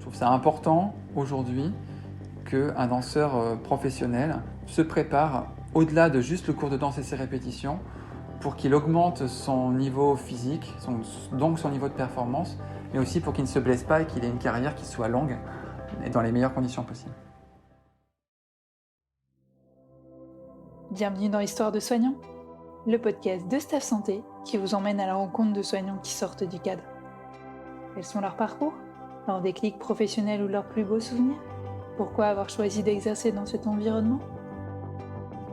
trouve ça important aujourd'hui qu'un danseur professionnel se prépare au-delà de juste le cours de danse et ses répétitions pour qu'il augmente son niveau physique, donc son niveau de performance, mais aussi pour qu'il ne se blesse pas et qu'il ait une carrière qui soit longue et dans les meilleures conditions possibles. Bienvenue dans Histoire de soignants, le podcast de Staff Santé qui vous emmène à la rencontre de soignants qui sortent du cadre. Quels sont leurs parcours, leurs déclics professionnels ou leurs plus beaux souvenirs? Pourquoi avoir choisi d'exercer dans cet environnement?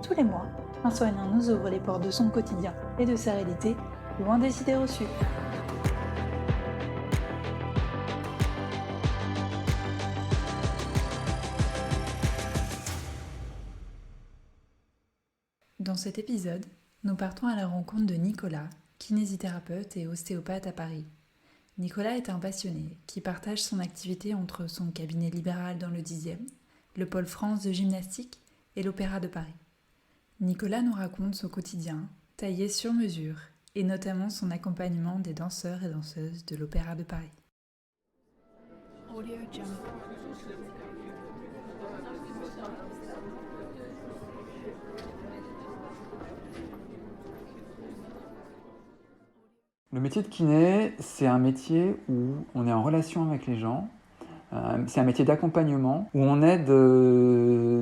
Tous les mois, un soignant nous ouvre les portes de son quotidien et de sa réalité, loin des idées reçues. Dans cet épisode, nous partons à la rencontre de Nicolas, kinésithérapeute et ostéopathe à Paris. Nicolas est un passionné qui partage son activité entre son cabinet libéral dans le 10e, le pôle France de gymnastique et l'Opéra de Paris. Nicolas nous raconte son quotidien, taillé sur mesure, et notamment son accompagnement des danseurs et danseuses de l'Opéra de Paris. Le métier de kiné, c'est un métier où on est en relation avec les gens. C'est un métier d'accompagnement où on aide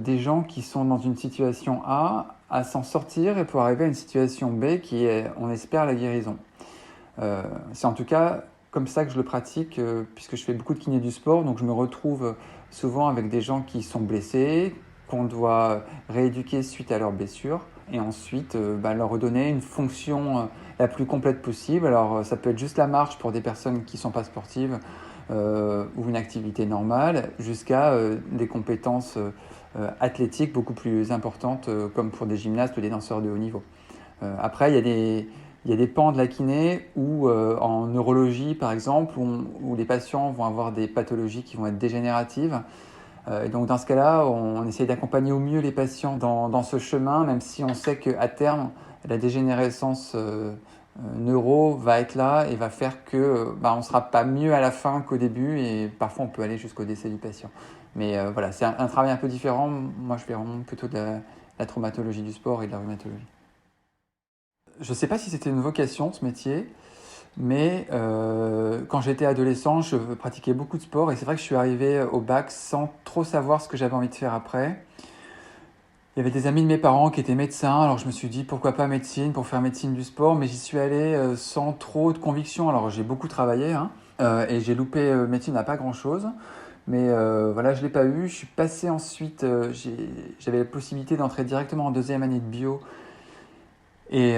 des gens qui sont dans une situation A à s'en sortir et pour arriver à une situation B qui est, on espère, la guérison. C'est en tout cas comme ça que je le pratique puisque je fais beaucoup de kiné du sport, donc je me retrouve souvent avec des gens qui sont blessés, qu'on doit rééduquer suite à leurs blessures et ensuite leur redonner une fonction la plus complète possible. Alors ça peut être juste la marche pour des personnes qui ne sont pas sportives ou une activité normale, jusqu'à des compétences athlétiques beaucoup plus importantes comme pour des gymnastes ou des danseurs de haut niveau. Après, il y a des pans de la kiné où, en neurologie par exemple, où les patients vont avoir des pathologies qui vont être dégénératives. Et donc dans ce cas-là, on essaie d'accompagner au mieux les patients dans ce chemin, même si on sait qu'à terme, la dégénérescence neuro va être là et va faire que on ne sera pas mieux à la fin qu'au début et parfois on peut aller jusqu'au décès du patient. Mais voilà, c'est un travail un peu différent. Moi, je fais vraiment plutôt de la traumatologie du sport et de la rhumatologie. Je ne sais pas si c'était une vocation, ce métier, mais quand j'étais adolescent, je pratiquais beaucoup de sport et c'est vrai que je suis arrivé au bac sans trop savoir ce que j'avais envie de faire après. Il y avait des amis de mes parents qui étaient médecins, alors je me suis dit pourquoi pas médecine pour faire médecine du sport, mais j'y suis allé sans trop de conviction. Alors j'ai beaucoup travaillé et j'ai loupé médecine à pas grand-chose, mais voilà, je ne l'ai pas eu. Je suis passé ensuite, j'avais la possibilité d'entrer directement en deuxième année de bio. Et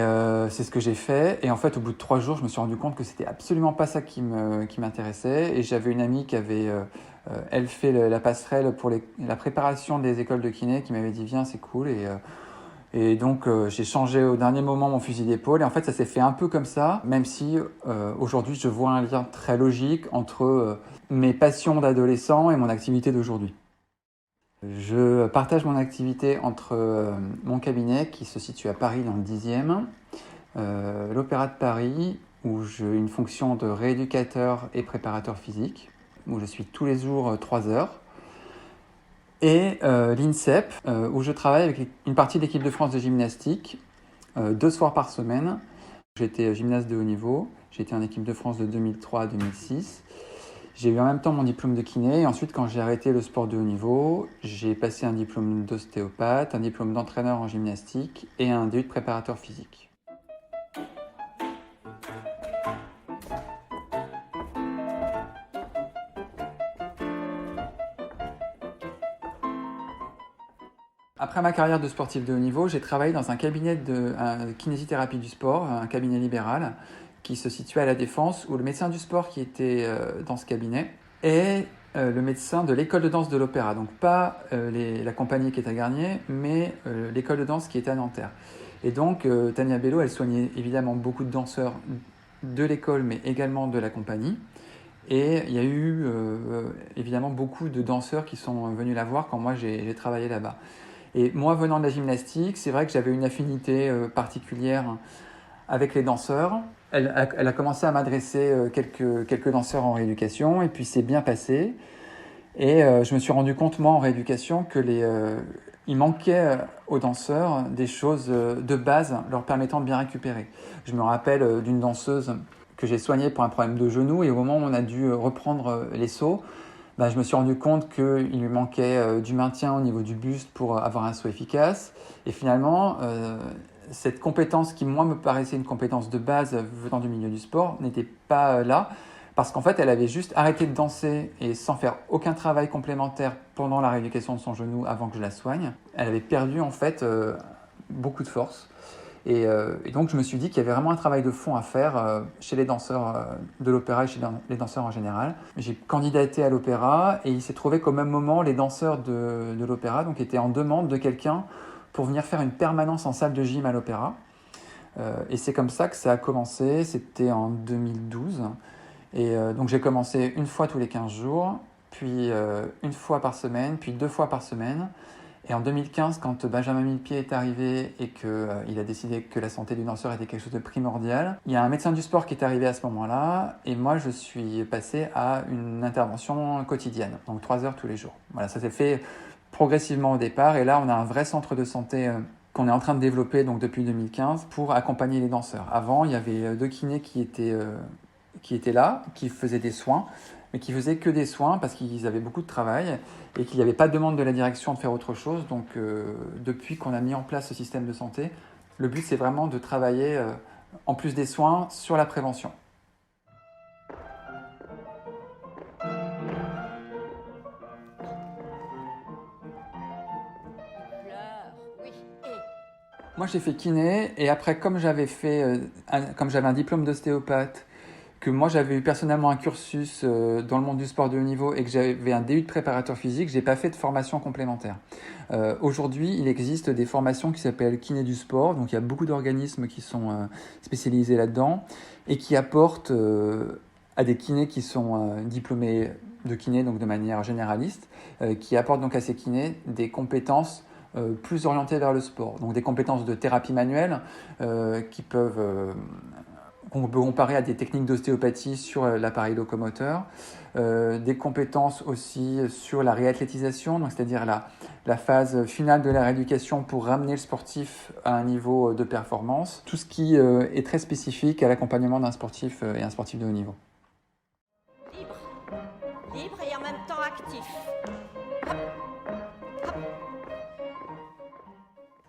c'est ce que j'ai fait. Et en fait, au bout de 3 jours, je me suis rendu compte que c'était absolument pas ça qui m'intéressait. Et j'avais une amie qui avait, elle, fait la passerelle pour la préparation des écoles de kiné, qui m'avait dit viens, c'est cool. Et donc, j'ai changé au dernier moment mon fusil d'épaule. Et en fait, ça s'est fait un peu comme ça, même si aujourd'hui, je vois un lien très logique entre mes passions d'adolescent et mon activité d'aujourd'hui. Je partage mon activité entre mon cabinet qui se situe à Paris dans le 10e, l'Opéra de Paris où j'ai une fonction de rééducateur et préparateur physique, où je suis tous les jours 3 heures, et l'INSEP où je travaille avec une partie de l'équipe de France de gymnastique 2 soirs par semaine. J'étais gymnaste de haut niveau, j'étais en équipe de France de 2003 à 2006. J'ai eu en même temps mon diplôme de kiné et ensuite quand j'ai arrêté le sport de haut niveau, j'ai passé un diplôme d'ostéopathe, un diplôme d'entraîneur en gymnastique et un DU de préparateur physique. Après ma carrière de sportif de haut niveau, j'ai travaillé dans un cabinet de kinésithérapie du sport, un cabinet libéral qui se situait à La Défense, où le médecin du sport qui était dans ce cabinet est le médecin de l'école de danse de l'Opéra. Donc pas la compagnie qui est à Garnier, mais l'école de danse qui est à Nanterre. Et donc Tania Bello, elle soignait évidemment beaucoup de danseurs de l'école, mais également de la compagnie. Et il y a eu évidemment beaucoup de danseurs qui sont venus la voir quand moi j'ai travaillé là-bas. Et moi, venant de la gymnastique, c'est vrai que j'avais une affinité particulière avec les danseurs. Elle a commencé à m'adresser quelques danseurs en rééducation, et puis c'est bien passé. Et je me suis rendu compte, moi, en rééducation, que il manquait aux danseurs des choses de base leur permettant de bien récupérer. Je me rappelle d'une danseuse que j'ai soignée pour un problème de genou, et au moment où on a dû reprendre les sauts, je me suis rendu compte qu'il lui manquait du maintien au niveau du buste pour avoir un saut efficace. Et finalement, cette compétence qui, moi, me paraissait une compétence de base venant du milieu du sport, n'était pas là. Parce qu'en fait, elle avait juste arrêté de danser et sans faire aucun travail complémentaire pendant la rééducation de son genou avant que je la soigne. Elle avait perdu en fait beaucoup de force. Et donc je me suis dit qu'il y avait vraiment un travail de fond à faire chez les danseurs de l'opéra et chez les danseurs en général. J'ai candidaté à l'opéra et il s'est trouvé qu'au même moment, les danseurs de l'opéra donc, étaient en demande de quelqu'un pour venir faire une permanence en salle de gym à l'opéra. Et c'est comme ça que ça a commencé, c'était en 2012. Et donc j'ai commencé une fois tous les 15 jours, puis une fois par semaine, puis 2 fois par semaine. Et en 2015, quand Benjamin Millepied est arrivé et qu'il a décidé que la santé du danseur était quelque chose de primordial, il y a un médecin du sport qui est arrivé à ce moment-là, et moi je suis passé à une intervention quotidienne, donc 3 heures tous les jours. Voilà, ça s'est fait progressivement au départ, et là on a un vrai centre de santé qu'on est en train de développer donc depuis 2015 pour accompagner les danseurs. Avant, il y avait 2 kinés qui étaient là, qui faisaient des soins, mais qui faisaient que des soins parce qu'ils avaient beaucoup de travail et qu'il n'y avait pas de demande de la direction de faire autre chose. Donc depuis qu'on a mis en place ce système de santé, le but c'est vraiment de travailler, en plus des soins, sur la prévention. Moi j'ai fait kiné et après comme j'avais un diplôme d'ostéopathe, que moi j'avais eu personnellement un cursus dans le monde du sport de haut niveau et que j'avais un DU de préparateur physique, j'ai pas fait de formation complémentaire. Aujourd'hui, il existe des formations qui s'appellent kiné du sport, donc il y a beaucoup d'organismes qui sont spécialisés là-dedans et qui apportent à des kinés qui sont diplômés de kiné, donc de manière généraliste, qui apportent donc à ces kinés des compétences plus orientées vers le sport, donc des compétences de thérapie manuelle qui peuvent qu'on peut comparer à des techniques d'ostéopathie sur l'appareil locomoteur, des compétences aussi sur la réathlétisation, donc c'est-à-dire la phase finale de la rééducation pour ramener le sportif à un niveau de performance, tout ce qui est très spécifique à l'accompagnement d'un sportif et un sportif de haut niveau. Libre et en même temps actif.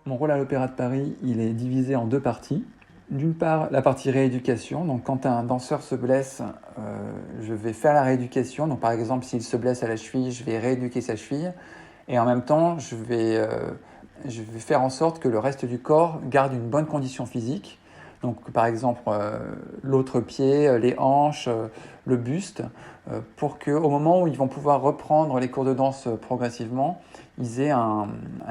Mon rôle à l'Opéra de Paris, il est divisé en 2 parties. D'une part, la partie rééducation. Donc, quand un danseur se blesse, je vais faire la rééducation. Donc, par exemple, s'il se blesse à la cheville, je vais rééduquer sa cheville. Et en même temps, je vais faire en sorte que le reste du corps garde une bonne condition physique. Donc, par exemple, l'autre pied, les hanches, le buste, pour qu'au moment où ils vont pouvoir reprendre les cours de danse progressivement, ils aient un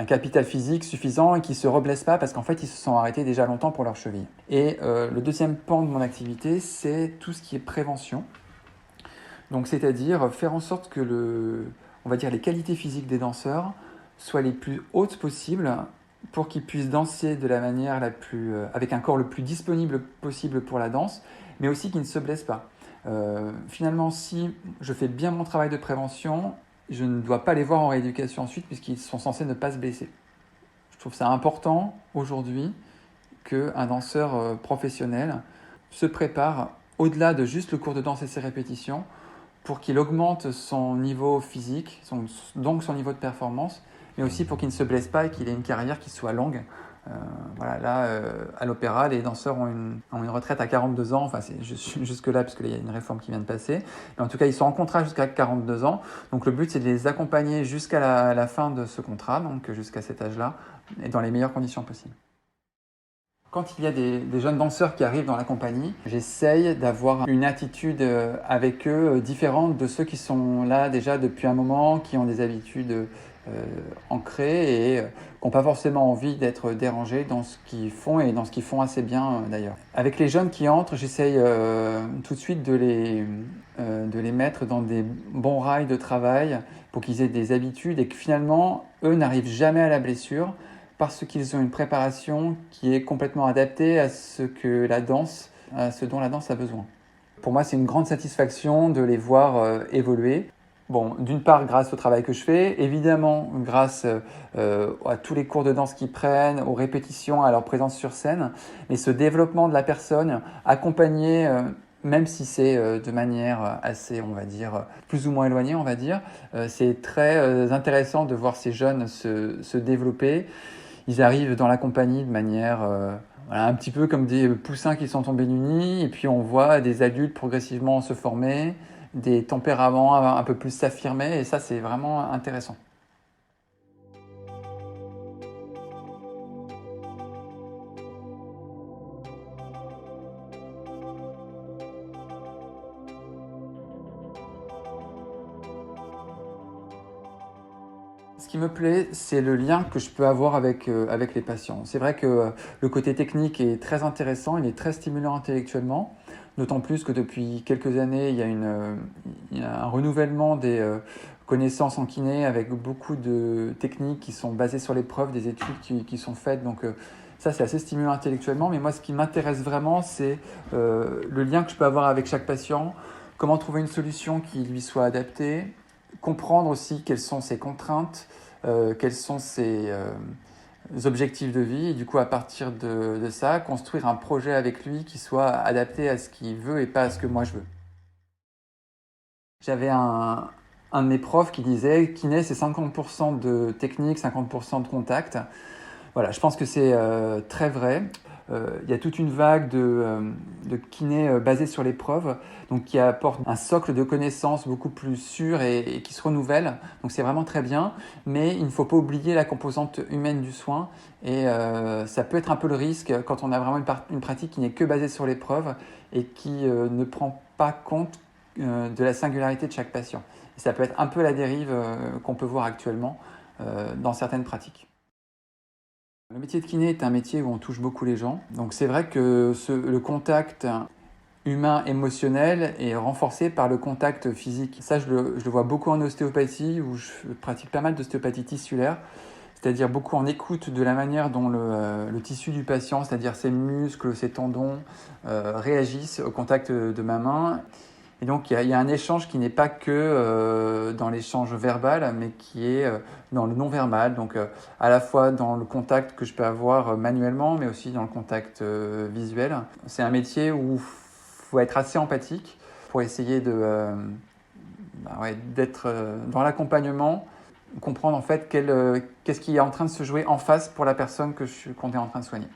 capital physique suffisant et qu'ils ne se reblessent pas parce qu'en fait, ils se sont arrêtés déjà longtemps pour leur cheville. Et le deuxième pan de mon activité, c'est tout ce qui est prévention. Donc, c'est-à-dire faire en sorte que on va dire les qualités physiques des danseurs soient les plus hautes possibles pour qu'ils puissent danser de la manière avec un corps le plus disponible possible pour la danse, mais aussi qu'ils ne se blessent pas. Finalement, si je fais bien mon travail de prévention, je ne dois pas les voir en rééducation ensuite puisqu'ils sont censés ne pas se blesser. Je trouve ça important aujourd'hui qu'un danseur professionnel se prépare au-delà de juste le cours de danse et ses répétitions pour qu'il augmente son niveau physique, donc son niveau de performance, mais aussi pour qu'il ne se blesse pas et qu'il ait une carrière qui soit longue. Voilà, là, à l'opéra, les danseurs ont une retraite à 42 ans, enfin c'est jusque-là, parce qu'il y a une réforme qui vient de passer. Mais en tout cas, ils sont en contrat jusqu'à 42 ans. Donc le but, c'est de les accompagner jusqu'à la fin de ce contrat, donc jusqu'à cet âge-là, et dans les meilleures conditions possibles. Quand il y a des jeunes danseurs qui arrivent dans la compagnie, j'essaye d'avoir une attitude avec eux différente de ceux qui sont là déjà depuis un moment, qui ont des habitudes ancrées et qui n'ont pas forcément envie d'être dérangés dans ce qu'ils font et dans ce qu'ils font assez bien d'ailleurs. Avec les jeunes qui entrent, j'essaye tout de suite de les mettre dans des bons rails de travail pour qu'ils aient des habitudes et que finalement, eux n'arrivent jamais à la blessure, parce qu'ils ont une préparation qui est complètement adaptée à ce dont la danse a besoin. Pour moi, c'est une grande satisfaction de les voir évoluer. Bon, d'une part grâce au travail que je fais, évidemment grâce à tous les cours de danse qu'ils prennent, aux répétitions, à leur présence sur scène, mais ce développement de la personne accompagné, même si c'est de manière assez, on va dire, plus ou moins éloignée, on va dire, c'est très intéressant de voir ces jeunes se développer. Ils arrivent dans la compagnie de manière voilà, un petit peu comme des poussins qui sont tombés du nid, et puis on voit des adultes progressivement se former, des tempéraments un peu plus s'affirmer, et ça c'est vraiment intéressant. Ce qui me plaît, c'est le lien que je peux avoir avec les patients. C'est vrai que le côté technique est très intéressant, il est très stimulant intellectuellement, d'autant plus que depuis quelques années, il y a un renouvellement des connaissances en kiné avec beaucoup de techniques qui sont basées sur les preuves, des études qui sont faites. Donc ça, c'est assez stimulant intellectuellement, mais moi, ce qui m'intéresse vraiment, c'est le lien que je peux avoir avec chaque patient, comment trouver une solution qui lui soit adaptée, comprendre aussi quelles sont ses contraintes, quels sont ses objectifs de vie, et du coup à partir de ça, construire un projet avec lui qui soit adapté à ce qu'il veut et pas à ce que moi je veux. J'avais un de mes profs qui disait kiné c'est 50% de technique, 50% de contact. Voilà, je pense que c'est très vrai. Il y a toute une vague de kiné basée sur l'épreuve, donc qui apporte un socle de connaissances beaucoup plus sûr et qui se renouvelle. Donc c'est vraiment très bien, mais il ne faut pas oublier la composante humaine du soin. Et ça peut être un peu le risque quand on a vraiment une pratique qui n'est que basée sur l'épreuve et qui ne prend pas compte de la singularité de chaque patient. Et ça peut être un peu la dérive qu'on peut voir actuellement dans certaines pratiques. Le métier de kiné est un métier où on touche beaucoup les gens. Donc c'est vrai que le contact humain émotionnel est renforcé par le contact physique. Ça, je le vois beaucoup en ostéopathie, où je pratique pas mal d'ostéopathie tissulaire, c'est-à-dire beaucoup en écoute de la manière dont le tissu du patient, c'est-à-dire ses muscles, ses tendons, réagissent au contact de ma main. Et donc, il y a un échange qui n'est pas que dans l'échange verbal, mais qui est dans le non-verbal. Donc, à la fois dans le contact que je peux avoir manuellement, mais aussi dans le contact visuel. C'est un métier où il faut être assez empathique pour essayer d'être dans l'accompagnement, comprendre en fait qu'est-ce qui est en train de se jouer en face pour la personne qu'on est en train de soigner.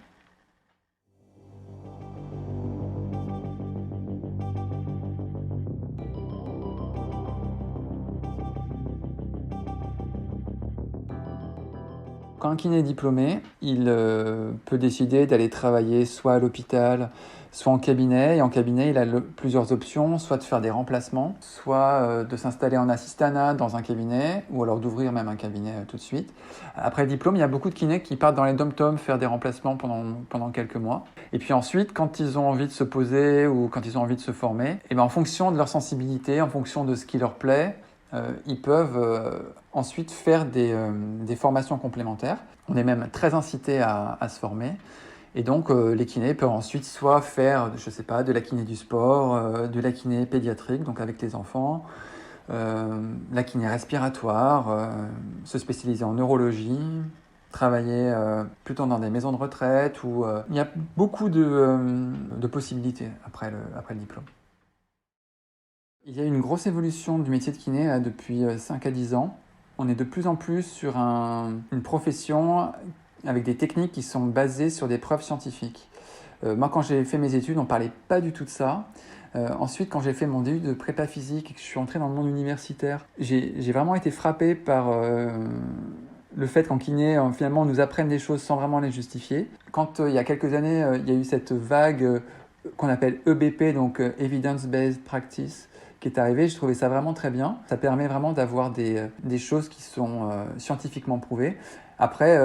Quand un kiné est diplômé, il peut décider d'aller travailler soit à l'hôpital, soit en cabinet. Et en cabinet, il a plusieurs options, soit de faire des remplacements, soit de s'installer en assistanat dans un cabinet, ou alors d'ouvrir même un cabinet tout de suite. Après le diplôme, il y a beaucoup de kinés qui partent dans les dom-toms faire des remplacements pendant quelques mois. Et puis ensuite, quand ils ont envie de se poser ou quand ils ont envie de se former, et bien en fonction de leur sensibilité, en fonction de ce qui leur plaît, ils peuvent ensuite faire des formations complémentaires. On est même très incité à se former. Et donc, les kinés peuvent ensuite soit faire, je sais pas, de la kiné du sport, de la kiné pédiatrique, donc avec les enfants, la kiné respiratoire, se spécialiser en neurologie, travailler plutôt dans des maisons de retraite. Il y a beaucoup de possibilités après le diplôme. Il y a une grosse évolution du métier de kiné là, depuis 5 à 10 ans. On est de plus en plus sur une profession avec des techniques qui sont basées sur des preuves scientifiques. Moi, quand j'ai fait mes études, on ne parlait pas du tout de ça. Ensuite, quand j'ai fait mon DU de prépa physique et que je suis entré dans le monde universitaire, j'ai vraiment été frappé par le fait qu'en kiné, finalement, on nous apprenne des choses sans vraiment les justifier. Quand il y a quelques années, il y a eu cette vague qu'on appelle EBP, donc Evidence-Based Practice, qui est arrivé, je trouvais ça vraiment très bien. Ça permet vraiment d'avoir des choses qui sont scientifiquement prouvées. Après,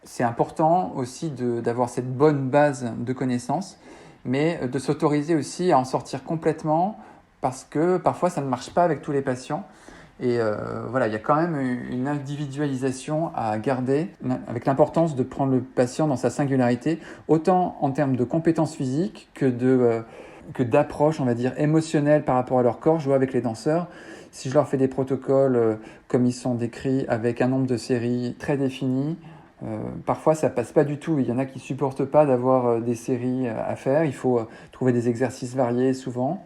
c'est important aussi d'avoir cette bonne base de connaissances, mais de s'autoriser aussi à en sortir complètement, parce que parfois ça ne marche pas avec tous les patients. Et voilà, il y a quand même une individualisation à garder, avec l'importance de prendre le patient dans sa singularité, autant en termes de compétences physiques que que d'approche, on va dire, émotionnelle par rapport à leur corps. Je vois avec les danseurs, si je leur fais des protocoles comme ils sont décrits, avec un nombre de séries très défini, parfois ça passe pas du tout. Il y en a qui supportent pas d'avoir des séries à faire. Il faut trouver des exercices variés souvent.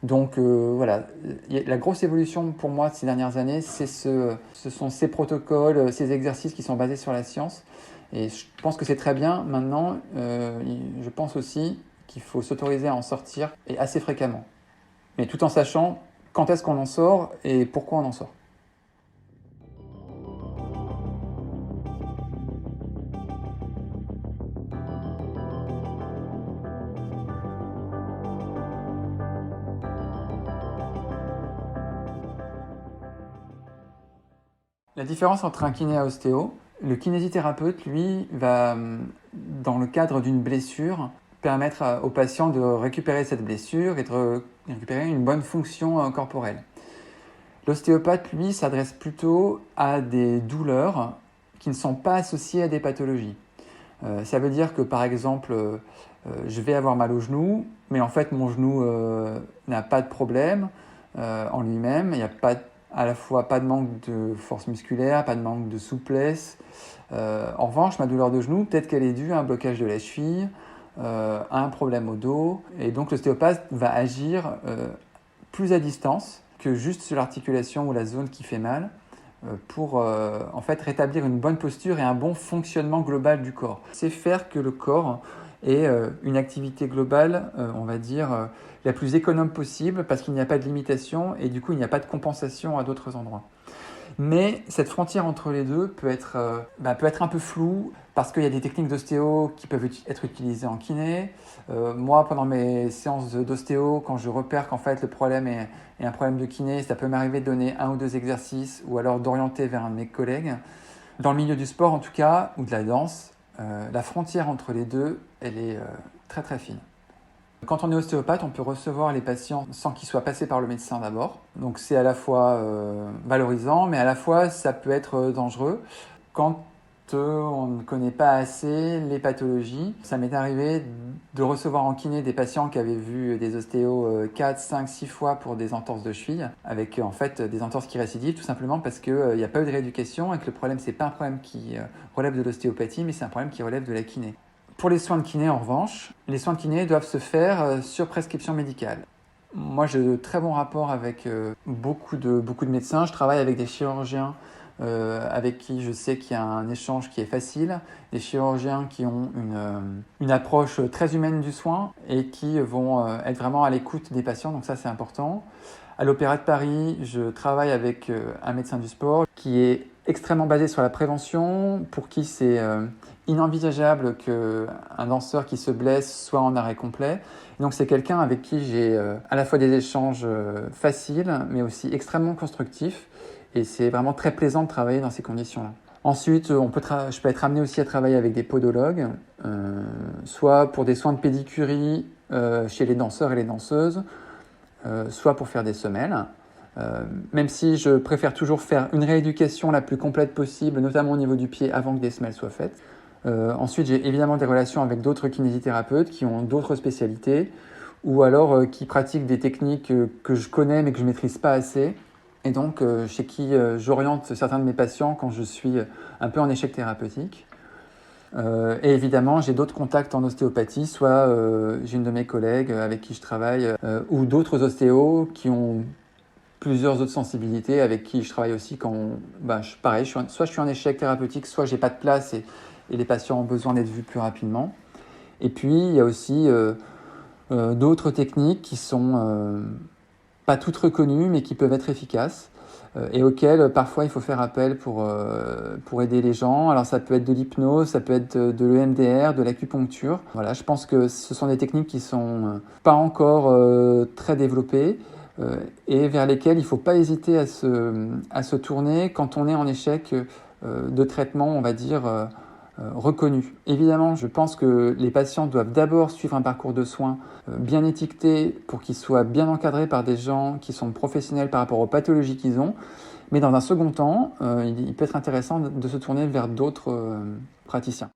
Donc voilà, la grosse évolution pour moi de ces dernières années, ce sont ces protocoles, ces exercices qui sont basés sur la science. Et je pense que c'est très bien. Maintenant, je pense aussi qu'il faut s'autoriser à en sortir et assez fréquemment. Mais tout en sachant quand est-ce qu'on en sort et pourquoi on en sort. La différence entre un kiné et un ostéo, le kinésithérapeute, lui, va, dans le cadre d'une blessure, permettre au patient de récupérer cette blessure et de récupérer une bonne fonction corporelle. L'ostéopathe, lui, s'adresse plutôt à des douleurs qui ne sont pas associées à des pathologies. Ça veut dire que, par exemple, je vais avoir mal au genou, mais en fait, mon genou n'a pas de problème en lui-même. Il n'y a pas à la fois pas de manque de force musculaire, pas de manque de souplesse. En revanche, ma douleur de genou, peut-être qu'elle est due à un blocage de la cheville, à un problème au dos. Et donc l'ostéopathe va agir plus à distance que juste sur l'articulation ou la zone qui fait mal pour en fait rétablir une bonne posture et un bon fonctionnement global du corps. C'est faire que le corps ait une activité globale, on va dire, la plus économe possible parce qu'il n'y a pas de limitation et du coup il n'y a pas de compensation à d'autres endroits. Mais cette frontière entre les deux peut être un peu floue parce qu'il y a des techniques d'ostéo qui peuvent être utilisées en kiné. Moi, pendant mes séances d'ostéo, quand je repère qu'en fait le problème est un problème de kiné, ça peut m'arriver de donner 1 ou 2 exercices ou alors d'orienter vers un de mes collègues. Dans le milieu du sport en tout cas, ou de la danse, la frontière entre les deux, elle est très très fine. Quand on est ostéopathe, on peut recevoir les patients sans qu'ils soient passés par le médecin d'abord. Donc c'est à la fois valorisant, mais à la fois ça peut être dangereux. Quand on ne connaît pas assez les pathologies, ça m'est arrivé de recevoir en kiné des patients qui avaient vu des ostéos 4, 5, 6 fois pour des entorses de cheville, avec en fait des entorses qui récidivent, tout simplement parce qu'il n'y a pas eu de rééducation et que le problème, c'est pas un problème qui relève de l'ostéopathie, mais c'est un problème qui relève de la kiné. Pour les soins de kiné, en revanche, les soins de kiné doivent se faire sur prescription médicale. Moi, j'ai de très bons rapports avec beaucoup de médecins. Je travaille avec des chirurgiens avec qui je sais qu'il y a un échange qui est facile, des chirurgiens qui ont une approche très humaine du soin et qui vont être vraiment à l'écoute des patients, donc ça c'est important. À l'Opéra de Paris, je travaille avec un médecin du sport qui est extrêmement basé sur la prévention, pour qui c'est inenvisageable qu'un danseur qui se blesse soit en arrêt complet. Et donc c'est quelqu'un avec qui j'ai à la fois des échanges faciles, mais aussi extrêmement constructifs. Et c'est vraiment très plaisant de travailler dans ces conditions-là. Ensuite, je peux être amené aussi à travailler avec des podologues, soit pour des soins de pédicurie chez les danseurs et les danseuses, soit pour faire des semelles. Même si je préfère toujours faire une rééducation la plus complète possible, notamment au niveau du pied, avant que des semelles soient faites. Ensuite, j'ai évidemment des relations avec d'autres kinésithérapeutes qui ont d'autres spécialités, ou alors qui pratiquent des techniques que je connais mais que je ne maîtrise pas assez, et donc chez qui j'oriente certains de mes patients quand je suis un peu en échec thérapeutique. Et évidemment, j'ai d'autres contacts en ostéopathie, soit j'ai une de mes collègues avec qui je travaille, ou d'autres ostéos qui ont plusieurs autres sensibilités avec qui je travaille aussi quand, soit je suis en échec thérapeutique, soit j'ai pas de place et les patients ont besoin d'être vus plus rapidement. Et puis, il y a aussi d'autres techniques qui sont pas toutes reconnues, mais qui peuvent être efficaces et auxquelles parfois il faut faire appel pour aider les gens. Alors ça peut être de l'hypnose, ça peut être de l'EMDR, de l'acupuncture. Voilà, je pense que ce sont des techniques qui sont pas encore très développées et vers lesquelles il ne faut pas hésiter à se tourner quand on est en échec de traitement, on va dire, reconnu. Évidemment, je pense que les patients doivent d'abord suivre un parcours de soins bien étiqueté pour qu'ils soient bien encadrés par des gens qui sont professionnels par rapport aux pathologies qu'ils ont. Mais dans un second temps, il peut être intéressant de se tourner vers d'autres praticiens.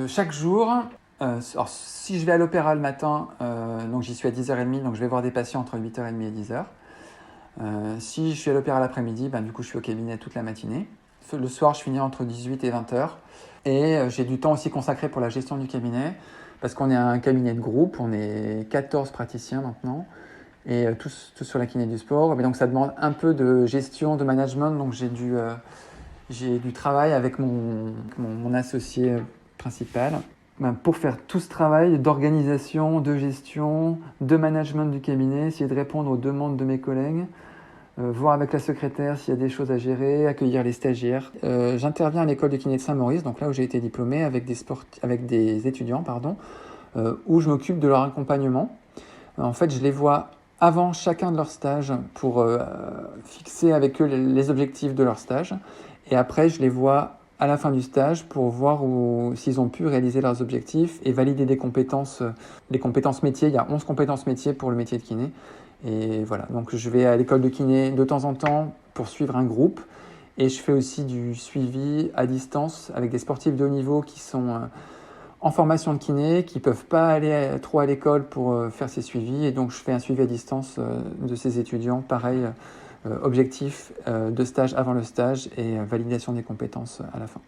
Chaque jour, alors, si je vais à l'opéra le matin, donc j'y suis à 10h30, donc je vais voir des patients entre 8h30 et 10h. Si je suis à l'opéra l'après-midi, du coup je suis au cabinet toute la matinée. Le soir, je finis entre 18 et 20h. Et j'ai du temps aussi consacré pour la gestion du cabinet, parce qu'on est un cabinet de groupe, on est 14 praticiens maintenant, et tous sur la kiné du sport. Mais donc ça demande un peu de gestion, de management, donc j'ai du travail avec mon associé principal pour faire tout ce travail d'organisation, de gestion, de management du cabinet, essayer de répondre aux demandes de mes collègues, voir avec la secrétaire s'il y a des choses à gérer, accueillir les stagiaires. J'interviens à l'école de kiné de Saint-Maurice, donc là où j'ai été diplômé, avec des étudiants, où je m'occupe de leur accompagnement. En fait, je les vois avant chacun de leurs stages pour fixer avec eux les objectifs de leur stage. Et après, je les vois à la fin du stage pour voir s'ils ont pu réaliser leurs objectifs et valider des compétences, les compétences métiers. Il y a 11 compétences métiers pour le métier de kiné. Et voilà, donc je vais à l'école de kiné de temps en temps pour suivre un groupe. Et je fais aussi du suivi à distance avec des sportifs de haut niveau qui sont en formation de kiné, qui ne peuvent pas aller trop à l'école pour faire ces suivis. Et donc je fais un suivi à distance de ces étudiants, pareil, objectif de stage avant le stage et validation des compétences à la fin.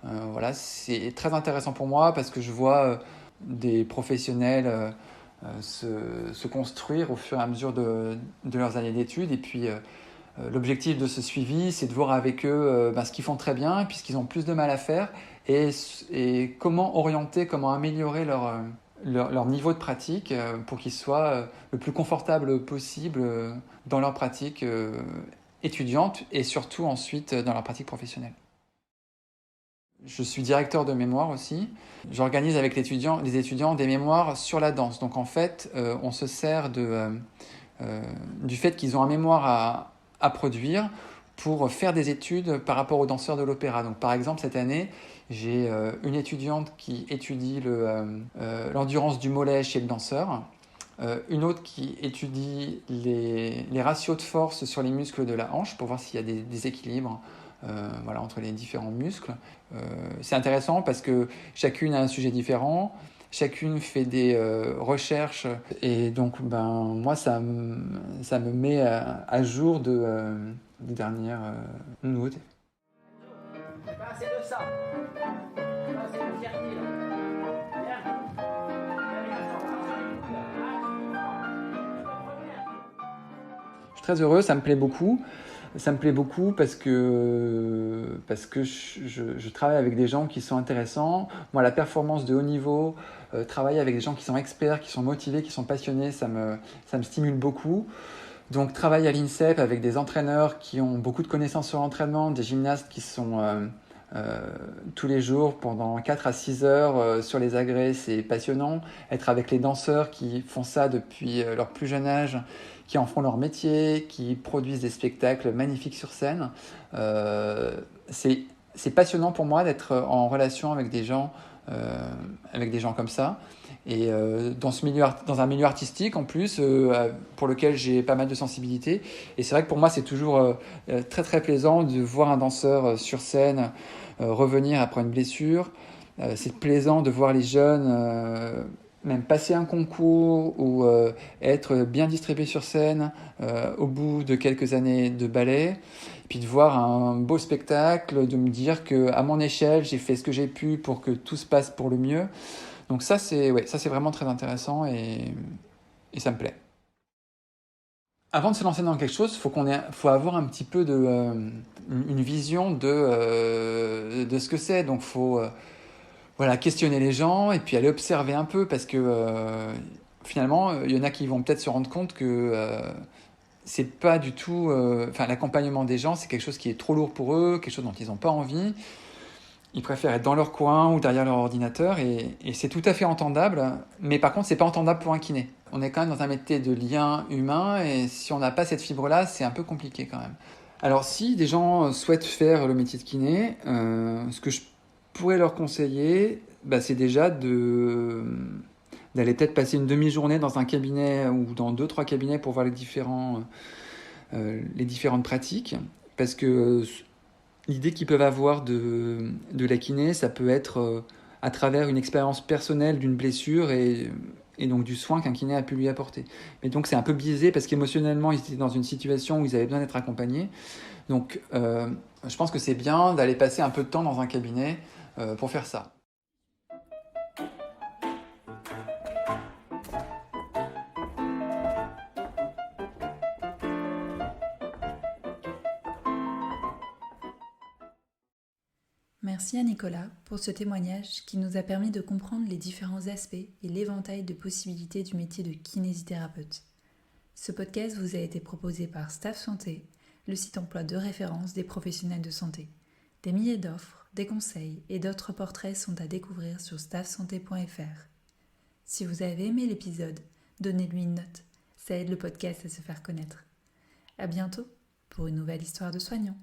Voilà, c'est très intéressant pour moi parce que je vois des professionnels se construire au fur et à mesure de leurs années d'études. Et puis l'objectif de ce suivi, c'est de voir avec eux ce qu'ils font très bien, puis ce qu'ils ont plus de mal à faire, et comment orienter, comment améliorer leur niveau de pratique pour qu'ils soient le plus confortables possible dans leur pratique étudiante et surtout ensuite dans leur pratique professionnelle. Je suis directeur de mémoire aussi. J'organise avec les étudiants des mémoires sur la danse. Donc en fait, on se sert du fait qu'ils ont un mémoire à produire pour faire des études par rapport aux danseurs de l'opéra. Donc par exemple, cette année, j'ai une étudiante qui étudie l'endurance du mollet chez le danseur, une autre qui étudie les ratios de force sur les muscles de la hanche pour voir s'il y a des déséquilibres entre les différents muscles. C'est intéressant parce que chacune a un sujet différent, chacune fait des recherches, et donc moi ça me met à jour de dernières nouveautés. C'est de ça. C'est de fierté là. Je suis très heureux, ça me plaît beaucoup. Ça me plaît beaucoup parce que je travaille avec des gens qui sont intéressants. Moi, la performance de haut niveau, travailler avec des gens qui sont experts, qui sont motivés, qui sont passionnés, ça me stimule beaucoup. Donc, travailler à l'INSEP avec des entraîneurs qui ont beaucoup de connaissances sur l'entraînement, des gymnastes qui sont tous les jours pendant 4 à 6 heures sur les agrès, c'est passionnant. Être avec les danseurs qui font ça depuis leur plus jeune âge, qui en font leur métier, qui produisent des spectacles magnifiques sur scène. C'est passionnant pour moi d'être en relation avec des gens comme ça. Et dans un milieu artistique en plus, pour lequel j'ai pas mal de sensibilité. Et c'est vrai que pour moi, c'est toujours très très plaisant de voir un danseur sur scène revenir après une blessure. C'est plaisant de voir les jeunes même passer un concours ou être bien distribué sur scène au bout de quelques années de ballet, et puis de voir un beau spectacle, de me dire qu'à mon échelle, j'ai fait ce que j'ai pu pour que tout se passe pour le mieux. Donc ça, c'est vraiment très intéressant et ça me plaît. Avant de se lancer dans quelque chose, faut avoir un petit peu une vision de ce que c'est. Donc faut questionner les gens et puis aller observer un peu parce que finalement, il y en a qui vont peut-être se rendre compte que c'est pas du tout... l'accompagnement des gens, c'est quelque chose qui est trop lourd pour eux, quelque chose dont ils n'ont pas envie. Ils préfèrent être dans leur coin ou derrière leur ordinateur et c'est tout à fait entendable. Mais par contre, c'est pas entendable pour un kiné. On est quand même dans un métier de lien humain et si on n'a pas cette fibre-là, c'est un peu compliqué quand même. Alors si des gens souhaitent faire le métier de kiné, ce que je pourrais leur conseiller, c'est déjà d'aller peut-être passer une demi-journée dans un cabinet ou dans 2-3 cabinets pour voir les différentes pratiques. Parce que l'idée qu'ils peuvent avoir de la kiné, ça peut être à travers une expérience personnelle d'une blessure et donc du soin qu'un kiné a pu lui apporter. Mais donc c'est un peu biaisé parce qu'émotionnellement, ils étaient dans une situation où ils avaient besoin d'être accompagnés. Donc je pense que c'est bien d'aller passer un peu de temps dans un cabinet pour faire ça. Merci à Nicolas pour ce témoignage qui nous a permis de comprendre les différents aspects et l'éventail de possibilités du métier de kinésithérapeute. Ce podcast vous a été proposé par Staff Santé, le site emploi de référence des professionnels de santé. Des milliers d'offres, des conseils et d'autres portraits sont à découvrir sur staffsanté.fr. Si vous avez aimé l'épisode, donnez-lui une note, ça aide le podcast à se faire connaître. À bientôt pour une nouvelle histoire de soignants.